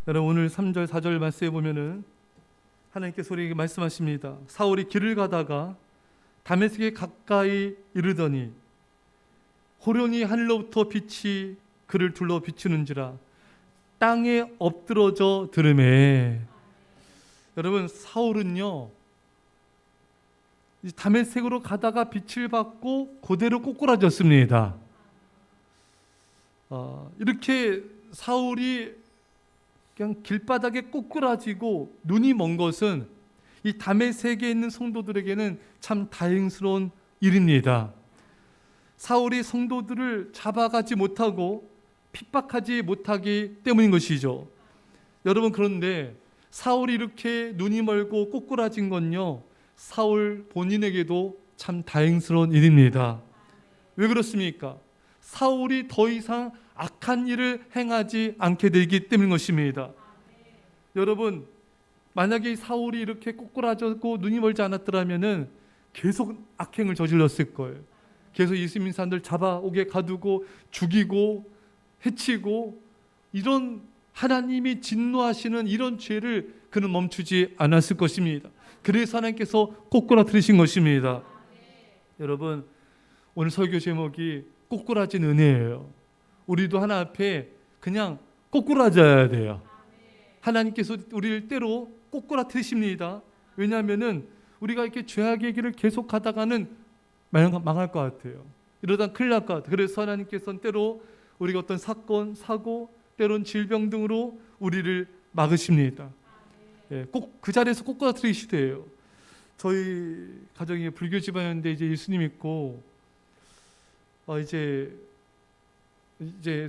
여러분 오늘 3절 4절 말씀에 보면은 하나님께서 우리에게 말씀하십니다. 사울이 길을 가다가 다메섹에 가까이 이르더니 호련히 하늘로부터 빛이 그를 둘러 비추는지라 땅에 엎드러져 들으매. 여러분 사울은요 다메섹으로 가다가 빛을 받고 그대로 꼬꾸라졌습니다. 이렇게 사울이 그냥 길바닥에 꼬꾸라지고 눈이 먼 것은 이 다메섹에 있는 성도들에게는 참 다행스러운 일입니다. 사울이 성도들을 잡아가지 못하고 핍박하지 못하기 때문인 것이죠. 여러분 그런데 사울이 이렇게 눈이 멀고 꼬꾸라진 건요 사울 본인에게도 참 다행스러운 일입니다. 왜 그렇습니까? 사울이 더 이상 악한 일을 행하지 않게 되기 때문인 것입니다. 여러분 만약에 사울이 이렇게 꼬꾸라졌고 눈이 멀지 않았더라면은 계속 악행을 저질렀을 거예요. 계속 예수님 사람들 잡아오게 가두고 죽이고 해치고 이런 하나님이 진노하시는 이런 죄를 그는 멈추지 않았을 것입니다. 그래서 하나님께서 꼬꾸라뜨리신 것입니다. 여러분 오늘 설교 제목이 꼬꾸라진 은혜예요. 우리도 하나 앞에 그냥 꼬꾸라져야 돼요. 하나님께서 우리를 때로 꼬꾸라뜨리십니다. 왜냐하면은 우리가 이렇게 죄악의 길을 계속 가다가는 망할 것 같아요. 이러다 큰일 날 것 같아요. 그래서 하나님께서는 때로 우리가 어떤 사건, 사고, 때론 질병 등으로 우리를 막으십니다. 꼭 그 자리에서 꼬꾸라뜨리시대요. 저희 가정이 불교 집안인데 이제 예수님 믿고 이제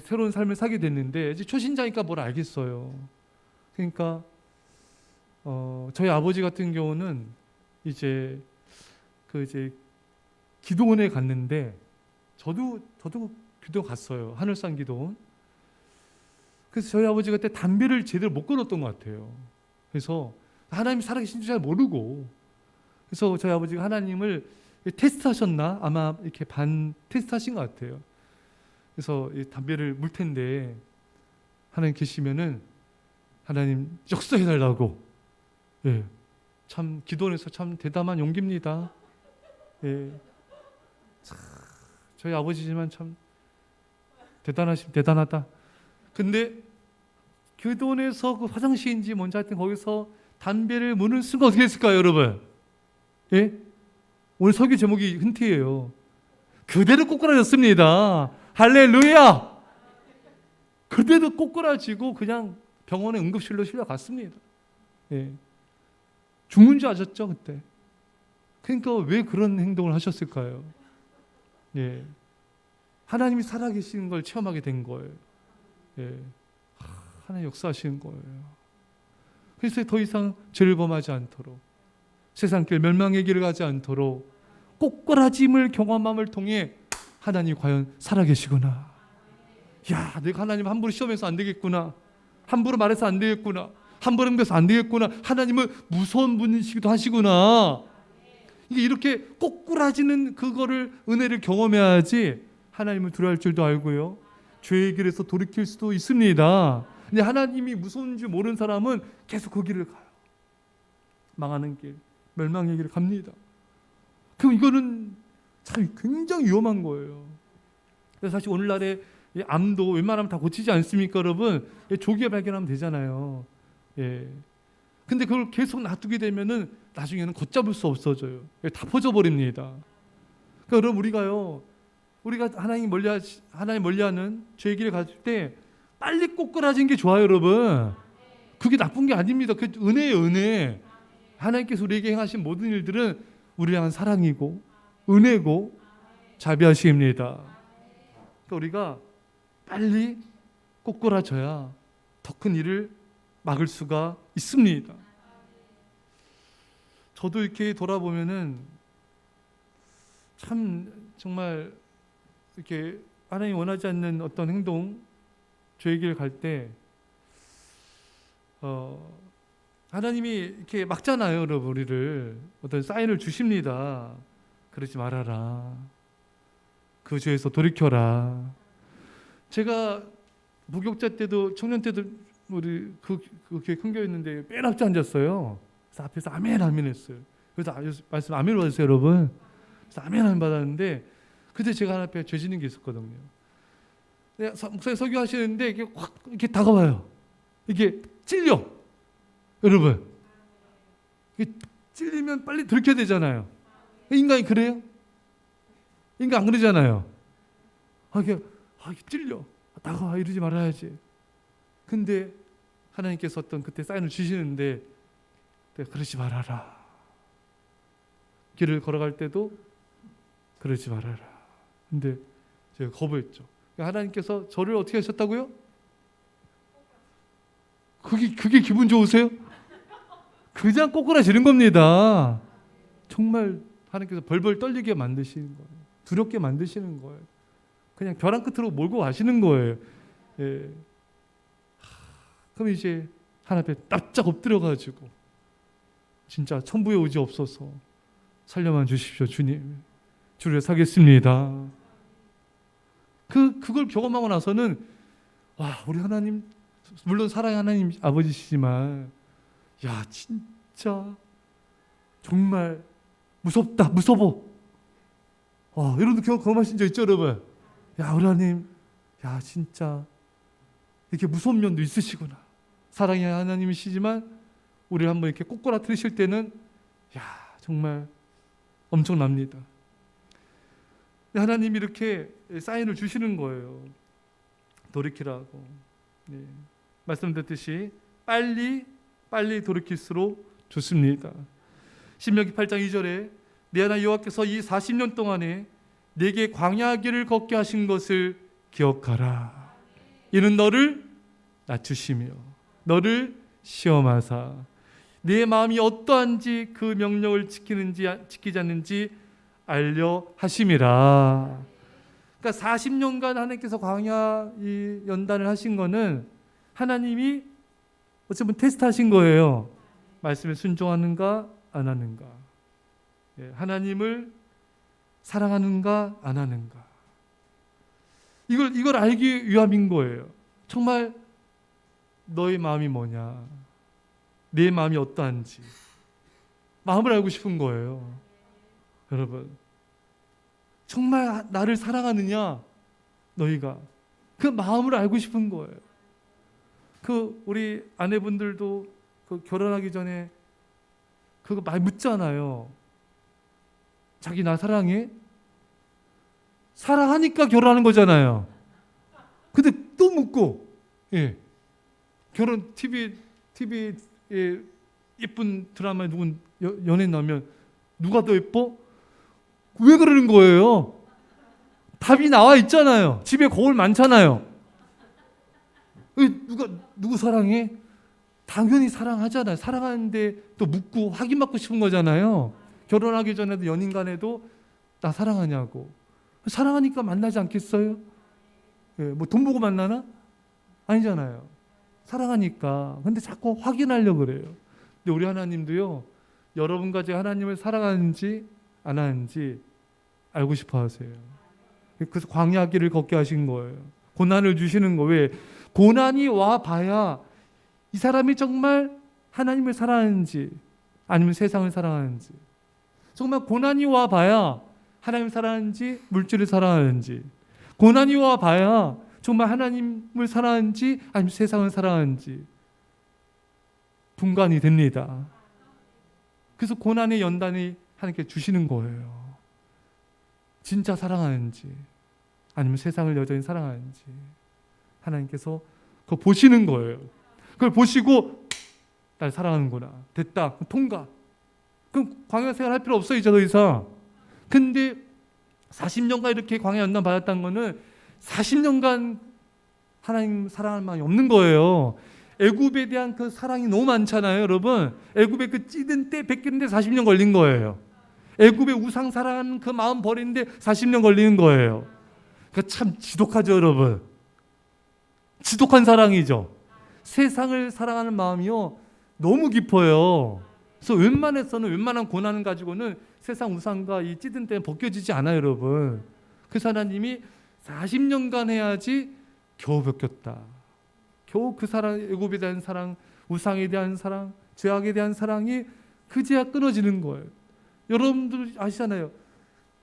새로운 삶을 사게 됐는데 이제 초신자니까 뭘 알겠어요. 그러니까 저희 아버지 같은 경우는 이제 기도원에 갔는데 저도 기도 갔어요. 하늘산 기도원. 그래서 저희 아버지가 그때 담배를 제대로 못 끊었던 것 같아요. 그래서 하나님이 살아계신 줄 잘 모르고 그래서 저희 아버지가 하나님을 테스트하셨나? 아마 이렇게 반 테스트하신 것 같아요. 그래서 이 담배를 물 텐데 하나님 계시면은 하나님 역사해달라고. 참 기도원에서 참 대담한 용기입니다. 저희 아버지지만 참 대단하다. 근데 기도원에서 그 화장실인지 뭔지 하여튼 거기서 담배를 문을 쓴 거 어떻게 했을까요, 여러분? 오늘 설교 제목이 흔티예요. 그대로 꼬꾸라졌습니다. 할렐루야! 그대로 꼬꾸라지고 그냥 병원에 응급실로 실려갔습니다. 죽는 줄 아셨죠, 그때? 그러니까 왜 그런 행동을 하셨을까요? 하나님이 살아계시는 걸 체험하게 된 거예요. 하나님 역사하시는 거예요. 그래서 더 이상 죄를 범하지 않도록 세상길 멸망의 길을 가지 않도록 꼬꾸라짐을 경험함을 통해 하나님 과연 살아계시구나. 야, 내가 하나님 함부로 시험해서 안 되겠구나. 함부로 말해서 안 되겠구나. 함부로 행동해서 안 되겠구나. 하나님은 무서운 분이시기도 하시구나. 이렇게 꼬꾸라지는 그거를 은혜를 경험해야지 하나님을 두려워할 줄도 알고요. 죄의 길에서 돌이킬 수도 있습니다. 근데 하나님이 무서운 줄 모르는 사람은 계속 그 길을 가요. 망하는 길, 멸망의 길을 갑니다. 그럼 이거는 참 굉장히 위험한 거예요. 그래서 사실 오늘날에 암도 웬만하면 다 고치지 않습니까, 여러분? 조기에 발견하면 되잖아요. 근데 그걸 계속 놔두게 되면은 나중에는 걷잡을 수 없어져요. 다 퍼져버립니다. 그러니까 여러분 우리가 하나님 멀리하는 죄의 길을 갈 때 빨리 꼬꾸라진 게 좋아요, 여러분. 그게 나쁜 게 아닙니다. 그게 은혜예요, 은혜. 하나님께서 우리에게 행하신 모든 일들은 우리를 향한 사랑이고 은혜고 자비하심입니다. 그러니까 우리가 빨리 꼬꾸라져야 더 큰 일을 막을 수가 있습니다. 저도 이렇게 돌아보면은 참 정말 이렇게 하나님 원하지 않는 어떤 행동, 죄의 길을 갈 때 하나님이 이렇게 막잖아요, 여러분. 우리를 어떤 사인을 주십니다. 그러지 말아라. 그 죄에서 돌이켜라. 제가 목욕자 때도 청년 때도 우리 그 교회 큰 교회 있는데 맨 앞에 앉았어요. 그래서 앞에서 아멘 아멘 했어요. 그래서 말씀 아멘 받았어요, 여러분. 그래서 아멘 아멘 받았는데 그때 제가 하나 앞에 죄 짓는 게 있었거든요. 목사님 설교하시는데 이게 확 이렇게 다가와요. 이게 찔려, 여러분. 이게 찔리면 빨리 들켜야 되잖아요. 인간이 그래요? 인간 안 그러잖아요. 이게 찔려. 나가 이러지 말아야지. 근데 하나님께서 어떤 그때 사인을 주시는데 그러지 말아라. 길을 걸어갈 때도 그러지 말아라. 근데 제가 거부했죠. 하나님께서 저를 어떻게 하셨다고요? 그게 기분 좋으세요? 그냥 꼬꾸라지는 겁니다. 정말 하나님께서 벌벌 떨리게 만드시는 거예요. 두렵게 만드시는 거예요. 그냥 벼랑 끝으로 몰고 가시는 거예요. 예. 그럼 이제 하나님 앞에 납작 엎드려가지고 진짜 천부에 오지 없어서 살려만 주십시오, 주님. 주를 사겠습니다. 그걸 경험하고 나서는 우리 하나님, 물론 사랑의 하나님 아버지시지만 야 진짜 정말 무섭다, 무서워. 이런 경험하신 적 있죠, 여러분? 야 우리 하나님, 야 진짜 이렇게 무서운 면도 있으시구나. 사랑의 하나님이시지만 우리를 한번 이렇게 꼬꾸라뜨리실 때는 야 정말 엄청납니다. 하나님이 이렇게 사인을 주시는 거예요. 돌이키라고. 네. 말씀드렸듯이 빨리 돌이킬수록 좋습니다. 신명기 8장 2절에 내 하나님 여호와께서 이 40년 동안에 내게 광야 길을 걷게 하신 것을 기억하라. 이는 너를 낮추시며 너를 시험하사 내 마음이 어떠한지 그 명령을 지키지 않는지 알려 하심이라. 그러니까 40년간 하나님께서 광야 이 연단을 하신 거는 하나님이 어쩌면 테스트하신 거예요. 말씀에 순종하는가 안 하는가, 하나님을 사랑하는가 안 하는가, 이걸 알기 위함인 거예요. 정말 너의 마음이 뭐냐, 내 마음이 어떠한지 마음을 알고 싶은 거예요. 여러분, 정말 나를 사랑하느냐, 너희가 그 마음을 알고 싶은 거예요. 우리 아내분들도 결혼하기 전에 그거 많이 묻잖아요. 자기 나 사랑해? 사랑하니까 결혼하는 거잖아요. 근데 또 묻고, 결혼 TV에 예쁜 드라마에 누군 연예인 나오면 누가 더 예뻐? 왜 그러는 거예요? 답이 나와 있잖아요. 집에 거울 많잖아요. 누구 사랑해? 당연히 사랑하잖아요. 사랑하는데 또 묻고 확인받고 싶은 거잖아요. 결혼하기 전에도 연인 간에도 나 사랑하냐고. 사랑하니까 만나지 않겠어요? 뭐 돈 보고 만나나? 아니잖아요. 사랑하니까. 근데 자꾸 확인하려고 그래요. 근데 우리 하나님도요, 여러분과 제가 하나님을 사랑하는지 안 하는지 알고 싶어 하세요. 그래서 광야 길을 걷게 하신 거예요. 고난을 주시는 거. 왜? 고난이 와 봐야 이 사람이 정말 하나님을 사랑하는지 아니면 세상을 사랑하는지, 정말 고난이 와 봐야 하나님을 사랑하는지 물질을 사랑하는지, 고난이 와 봐야 정말 하나님을 사랑하는지 아니면 세상을 사랑하는지 분간이 됩니다. 그래서 고난의 연단이 하나님께 주시는 거예요. 진짜 사랑하는지 아니면 세상을 여전히 사랑하는지 하나님께서 그거 보시는 거예요. 그걸 보시고 날 사랑하는구나, 됐다, 통과. 그럼 광야 생활 할 필요 없어요, 이제 더 이상. 근데 40년간 이렇게 광야 연단 받았다는 거는 40년간 하나님 사랑할 마음이 없는 거예요. 애굽에 대한 그 사랑이 너무 많잖아요, 여러분. 애굽에 그 찌든 때 베끼는데 40년 걸린 거예요. 애굽의 우상 사랑하는 그 마음 버리는데 40년 걸리는 거예요. 그러니까 참 지독하죠, 여러분. 지독한 사랑이죠. 세상을 사랑하는 마음이요, 너무 깊어요. 그래서 웬만한 고난을 가지고는 세상 우상과 이 찌든 때는 벗겨지지 않아요, 여러분. 그래서 하나님이 40년간 해야지 겨우 벗겼다. 겨우 그 사랑, 애굽에 대한 사랑, 우상에 대한 사랑, 죄악에 대한 사랑이 그제야 끊어지는 거예요. 여러분들 아시잖아요.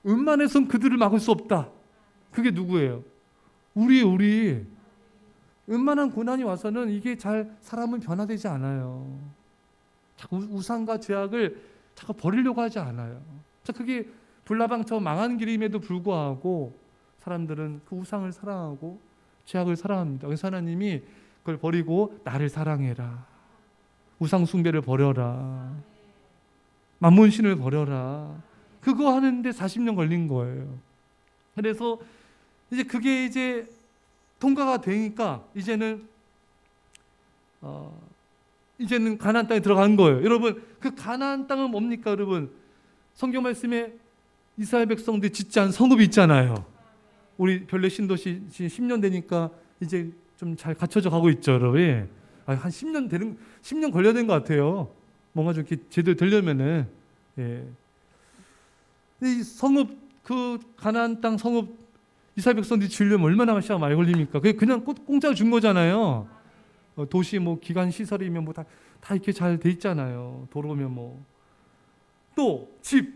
웬만해선 그들을 막을 수 없다. 그게 누구예요? 우리. 웬만한 고난이 와서는 이게 잘 사람은 변화되지 않아요. 자꾸 우상과 죄악을 자꾸 버리려고 하지 않아요. 자, 그게 불나방처럼 망한 길임에도 불구하고 사람들은 그 우상을 사랑하고 죄악을 사랑합니다. 그래서 하나님이 그걸 버리고 나를 사랑해라. 우상 숭배를 버려라. 만몬신을 버려라. 그거 하는데 40년 걸린 거예요. 그래서 이제 그게 이제 통과가 되니까 이제는 가나안 땅에 들어간 거예요. 여러분, 그 가나안 땅은 뭡니까, 여러분? 성경 말씀에 이스라엘 백성들이 짓지 않은 성읍이 있잖아요. 우리 별내 신도시 10년 되니까 이제 좀 잘 갖춰져 가고 있죠, 여러분. 한 10년 걸려야 된 것 같아요. 뭔가 좀 이렇게 제대로 되려면은. 예. 이 성읍, 그 가나안 땅 성읍 이스라엘 백성들이 지으려면 얼마나 시간 많이 걸립니까? 그게 그냥 공짜로 준 거잖아요. 도시 뭐 기관 시설이면 뭐 다 이렇게 잘 돼 있잖아요. 도로면 뭐. 또 집,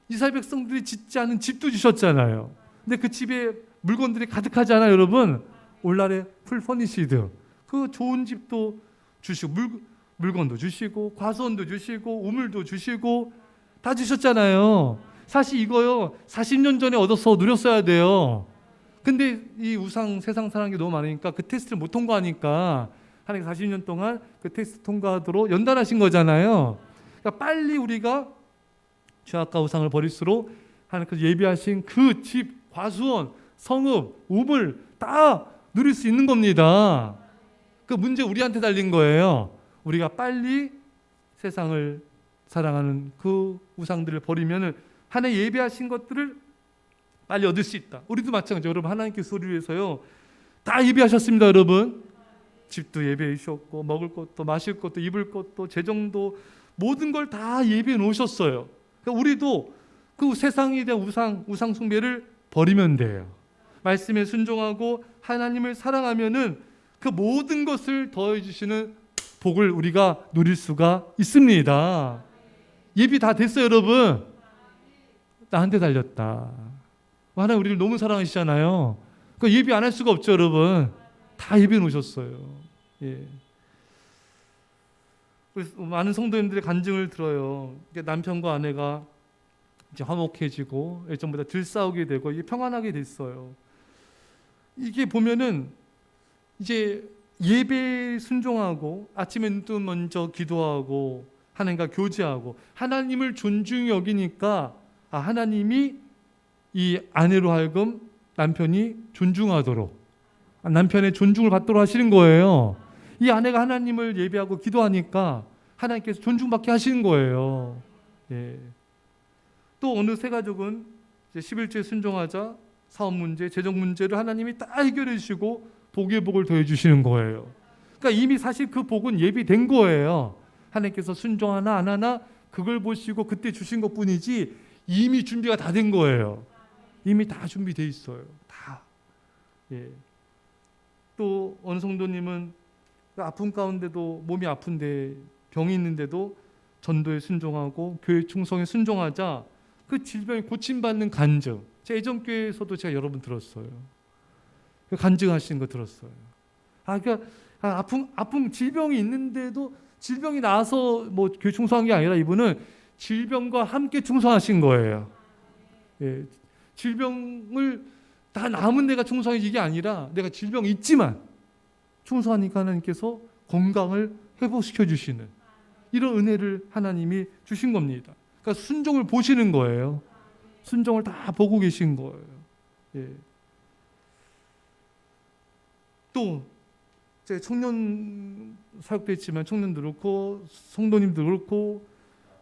이스라엘 백성들이 짓지 않은 집도 주셨잖아요. 근데 그 집에 물건들이 가득하잖아요, 여러분. 올날에 풀 퍼니시드. 그 좋은 집도 주시고 물건도 주시고 과수원도 주시고 우물도 주시고 다 주셨잖아요. 사실 이거요 40년 전에 얻어서 누렸어야 돼요. 근데 이 우상 세상 사랑한 게 너무 많으니까 그 테스트를 못 통과하니까 하나님 40년 동안 그 테스트 통과하도록 연단하신 거잖아요. 그러니까 빨리 우리가 죄악과 우상을 버릴수록 하나님께서 예비하신 그 집, 과수원, 성읍, 우물 다 누릴 수 있는 겁니다. 그 문제 우리한테 달린 거예요. 우리가 빨리 세상을 사랑하는 그 우상들을 버리면 하나님 예비하신 것들을 빨리 얻을 수 있다. 우리도 마찬가지죠. 여러분, 하나님께서 우리를 위해서요 다 예비하셨습니다. 여러분, 집도 예비해 주셨고 먹을 것도 마실 것도 입을 것도 재정도 모든 걸 다 예비해 놓으셨어요. 그러니까 우리도 그 세상에 대한 우상 숭배를 버리면 돼요. 말씀에 순종하고 하나님을 사랑하면은 그 모든 것을 더해 주시는 복을 우리가 누릴 수가 있습니다. 예비 다 됐어요, 여러분. 나한테 달렸다. 하나님 우리를 너무 사랑하시잖아요. 그 예비 안 할 수가 없죠, 여러분. 다 예비해 놓으셨어요. 예. 많은 성도님들의 간증을 들어요. 남편과 아내가 이제 화목해지고 예전보다 덜 싸우게 되고 이게 평안하게 됐어요. 이게 보면은 이제 예배에 순종하고 아침에 눈 뜨면 먼저 기도하고 하나님과 교제하고 하나님을 존중히 여기니까 하나님이 이 아내로 하여금 남편이 존중하도록 남편의 존중을 받도록 하시는 거예요. 이 아내가 하나님을 예배하고 기도하니까 하나님께서 존중받게 하시는 거예요. 예. 또 어느 세 가족은 이제 11조에 순종하자 사업 문제, 재정 문제를 하나님이 다 해결해 주시고 복의 복을 더해 주시는 거예요. 그러니까 이미 사실 그 복은 예비된 거예요. 하나님께서 순종하나 안 하나 그걸 보시고 그때 주신 것뿐이지 이미 준비가 다 된 거예요. 이미 다 준비돼 있어요. 다. 예. 또 어느 성도님은 아픈 가운데도 몸이 아픈데 병이 있는데도 전도에 순종하고 교회 충성에 순종하자 그 질병이 고침받는 간증. 제 예전 교회에서도 제가 여러 번 들었어요. 간증하시는 거 들었어요. 그러니까 아픈 질병이 있는데도 질병이 나서 뭐 교회 충성한 게 아니라 이분은 질병과 함께 충성하신 거예요. 예. 질병을 다 남은 내가 충성해지 이게 아니라 내가 질병이 있지만 충성하니까 하나님께서 건강을 회복시켜 주시는 이런 은혜를 하나님이 주신 겁니다. 그러니까 순종을 보시는 거예요. 순종을 다 보고 계신 거예요. 예. 또 제가 청년 사역도 했지만 청년도 그렇고 성도님도 그렇고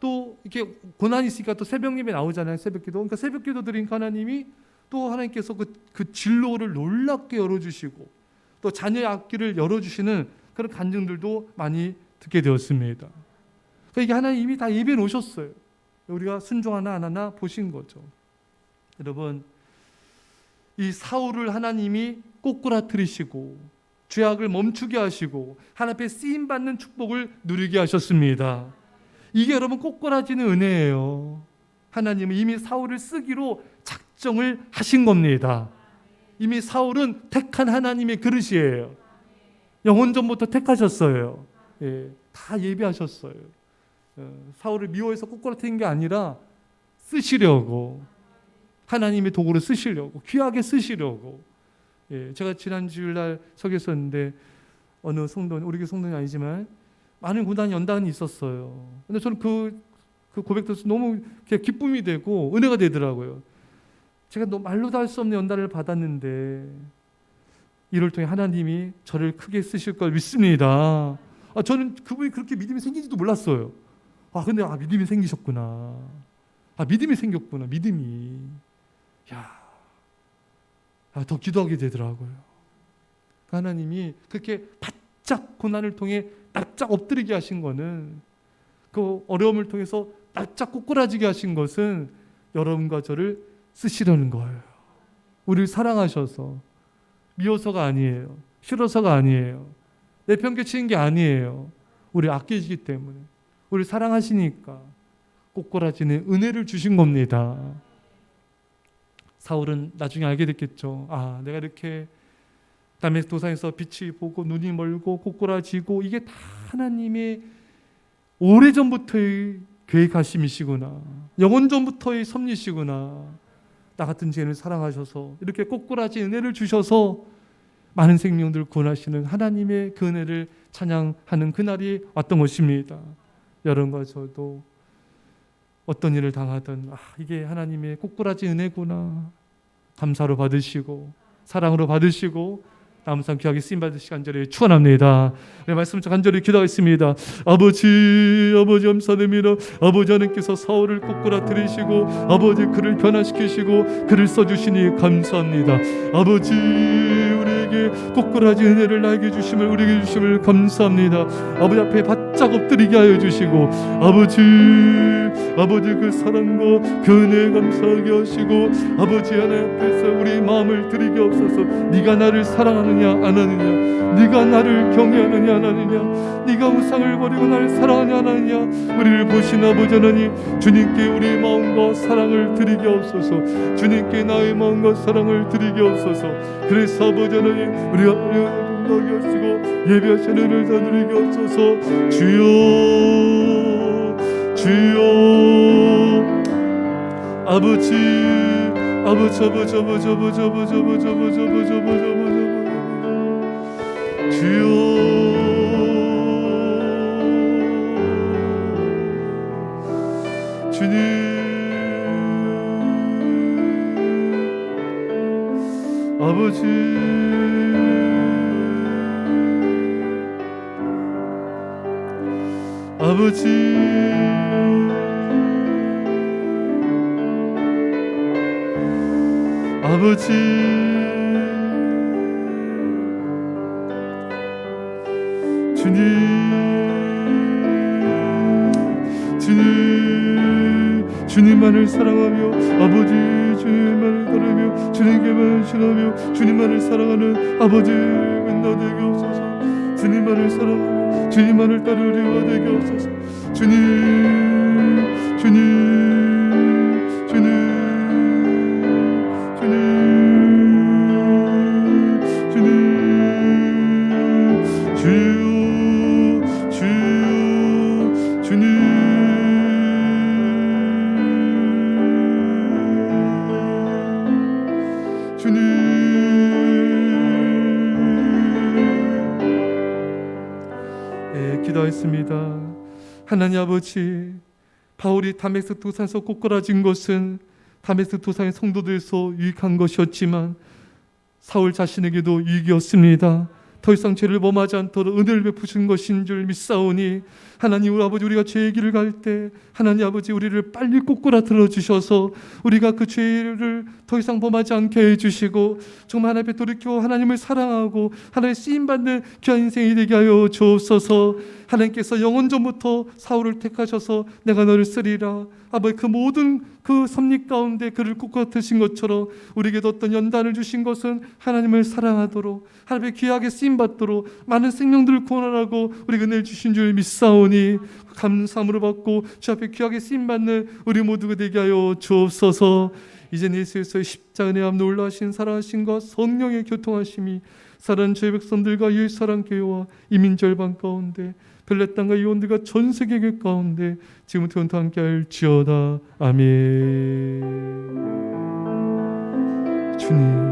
또 이렇게 고난이 있으니까 또 새벽 예배 나오잖아요. 새벽기도. 그러니까 새벽기도 드리니까 하나님이 또 하나님께서 그 진로를 놀랍게 열어주시고 또 자녀의 앞길을 열어주시는 그런 간증들도 많이 듣게 되었습니다. 그러니까 이게 하나님 이미 다 예비해 놓으셨어요. 우리가 순종하나 안 하나 보신 거죠. 여러분, 이 사울을 하나님이 꼬꾸라뜨리시고 죄악을 멈추게 하시고 하나님 앞에 쓰임받는 축복을 누리게 하셨습니다. 이게 여러분 꼬꾸라지는 은혜예요. 하나님은 이미 사울을 쓰기로 작정을 하신 겁니다. 이미 사울은 택한 하나님의 그릇이에요. 영원전부터 택하셨어요. 다 예비하셨어요. 사울을 미워해서 꼬꾸라뜨린 게 아니라 쓰시려고, 하나님의 도구로 쓰시려고, 귀하게 쓰시려고. 제가 지난 주일날 설교했었는데 어느 성도는, 우리 교회 성도는 아니지만 많은 고난 연단이 있었어요. 근데 저는 그 고백 들어서 너무 기쁨이 되고 은혜가 되더라고요. 제가 말로 다 할 수 없는 연단을 받았는데 이를 통해 하나님이 저를 크게 쓰실 걸 믿습니다. 저는 그분이 그렇게 믿음이 생긴지도 몰랐어요. 근데 믿음이 생기셨구나. 믿음이 생겼구나. 믿음이. 더 기도하게 되더라고요. 하나님이 그렇게 바짝 고난을 통해 납작 엎드리게 하신 거는, 그 어려움을 통해서 납작 꼬꾸라지게 하신 것은 여러분과 저를 쓰시려는 거예요. 우리를 사랑하셔서, 미워서가 아니에요. 싫어서가 아니에요. 내팽개치는 게 아니에요. 우리 아끼시기 때문에, 우리 사랑하시니까 꼬꾸라지는 은혜를 주신 겁니다. 사울은 나중에 알게 됐겠죠. 내가 이렇게 다메섹 도상에서 빛이 보고 눈이 멀고 꼬꾸라지고 이게 다 하나님의 오래전부터의 계획하심이시구나. 영원전부터의 섭리시구나. 나 같은 죄인을 사랑하셔서 이렇게 꼬꾸라진 은혜를 주셔서 많은 생명들을 구원하시는 하나님의 그 은혜를 찬양하는 그날이 왔던 것입니다. 여러분과 저도 어떤 일을 당하든 이게 하나님의 꼬꾸라진 은혜구나. 감사로 받으시고 사랑으로 받으시고 남산 귀하게 쓰임받으시기 간절히 축원합니다. 네, 말씀 간절히 기도하겠습니다. 아버지 감사드립니다. 아버지, 하나님께서 사울을 꼬꾸라뜨리시고 아버지 그를 변화시키시고 그를 써주시니 감사합니다. 아버지, 우리에게 꼬꾸라진 은혜를 나에게 주심을, 우리에게 주심을 감사합니다. 아버지 앞에 바짝 엎드리게 하여 주시고 아버지 그 사랑과 그 은혜에 감사하게 하시고 아버지 하나님 앞에서 우리 마음을 드리게 없어서 네가 나를 사랑하느냐 안 하느냐, 네가 나를 경외하느냐 안 하느냐, 네가 우상을 버리고 나를 사랑하느냐 안 하느냐, 우리를 보신 아버지 하나님, 주님께 우리 마음과 사랑을 드리게 없어서, 주님께 나의 마음과 사랑을 드리게 없어서. 그래서 아버지 하나님, 우리가 용감하게 하시고 예배하신 은혜를 다 드리게 없어서. 주여 아버지 주여 주님 아버지 주님만을 사랑하며 아버지 주님만을 따르며 주님께만 신하며 주님만을 사랑하는 아버지 은나 되게 없소서. 주님만을 사랑하며 주님만을 따르려 되게 없소서. 주님 기도했습니다. 하나님 아버지, 바울이 다메섹 도상에서 꼬꾸라진 것은 다메섹 도상의 성도들에서 유익한 것이었지만 사울 자신에게도 유익이었습니다. 더 이상 죄를 범하지 않도록 은혜를 베푸신 것인 줄 믿사오니 하나님 우리 아버지, 우리가 죄의 길을 갈 때 하나님 아버지 우리를 빨리 꼬꾸라들어 주셔서 우리가 그 죄를 더 이상 범하지 않게 해주시고 정말 하나님 앞에 돌이켜 하나님을 사랑하고 하나님의 쓰임받는 귀한 인생이 되게 하여 주옵소서. 하나님께서 영원전부터 사울을 택하셔서 내가 너를 쓰리라. 아버지, 그 모든 그 섭리 가운데 그를 꿋꿋하신 것처럼 우리에게도 어떤 연단을 주신 것은 하나님을 사랑하도록, 하나님의 귀하게 쓰임받도록 많은 생명들을 구원하라고 우리가 은혜를 주신 줄 믿사오니 감사함으로 받고 주 앞에 귀하게 쓰임받는 우리 모두가 되게 하여 주옵소서. 이제 예수에서의 십자가 내 앞 놀라신 사랑하심과 성령의 교통하심이 사랑하는 저희 백성들과 예사랑 교회와 이민절반 가운데 별내 땅과 이원들과 전 세계 교회 가운데 지금부터 영원토록 함께 할지어다. 아멘. 주님